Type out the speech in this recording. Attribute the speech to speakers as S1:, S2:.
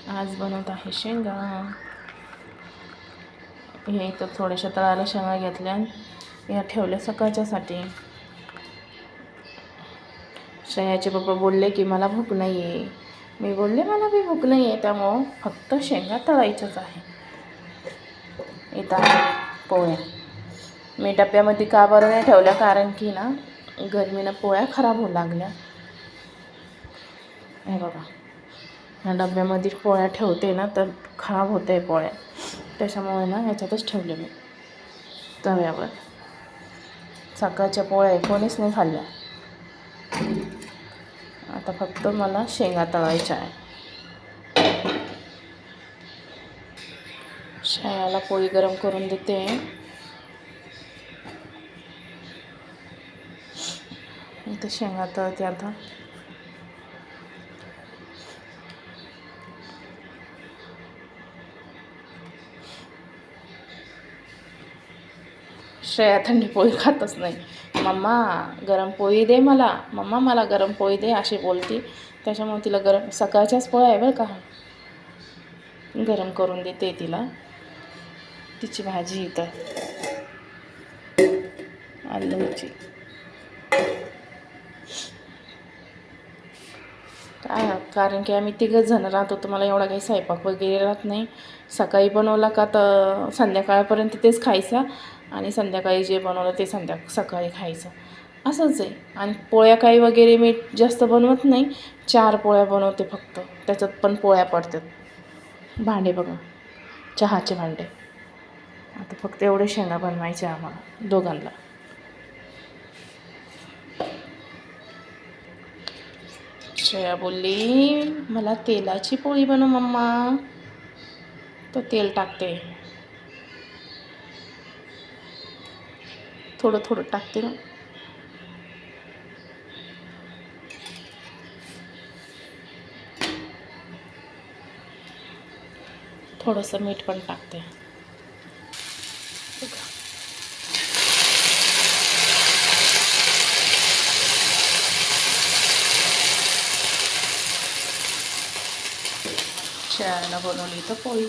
S1: आज बनवत आहे शेंगा. हे इथं थोड्याशा तळाला शेंगा घेतल्या, या ठेवल्या सकाळच्यासाठी. श्रेयाचे पप्पा बोलले की मला भूक नाही आहे. मी बोलले मला बी भूक नाही आहे, त्यामुळं फक्त शेंगा तळायच्याच आहे. इथं आहे पोळ्या. मी डब्यामध्ये का बरं नाही ठेवल्या, कारण की ना गरमीनं पोळ्या खराब होऊ लागल्या. हे बघा, ह्या डब्यामध्ये पोळ्या ठेवते ना तर खराब होत आहे पोळ्या, त्याच्यामुळे ना ह्याच्यातच ठेवले मी तव्यावर. सकाळच्या पोळ्या कोणीच नाही खाल्ल्या. आता फक्त मला शेंगा तळायच्या आहे. श्रेयाला पोळी गरम करून देते. इथे शेंगा तळते आता. श्रेया थंडी पोळी खातच नाही. मम्मा गरम पोळी दे मला, मम्मा मला गरम पोळी दे अशी बोलती. त्याच्यामुळे तिला गरम, सकाळच्याच पोळ्या आहे बरं का, गरम करून देते तिला. तिची भाजी इथं आलूची. काय, कारण की आम्ही तिघंच जण राहतो, तुम्हाला एवढा काही स्वयंपाक वगैरे राहत नाही. सकाळी बनवला का तर संध्याकाळपर्यंत तेच खायचं, आणि संध्याकाळी जे बनवलं ते सकाळी खायचं, असंच आहे. आणि पोळ्या काही वगैरे मी जास्त बनवत नाही, 4 पोळ्या बनवते फक्त, त्याच्यात पण पोळ्या पडतात. भांडे बघा, चहाचे भांडे. आता फक्त एवढे शेंगा बनवायचे आम्हाला दोघांना. श्रेया बोलली मला तेलाची पोळी बनव मम्मा, तर तेल टाकते. थोडं थोडं टाकते ना. थोडंसं मीठ पण टाकते. श्रेयाला बनवली तर पोळी.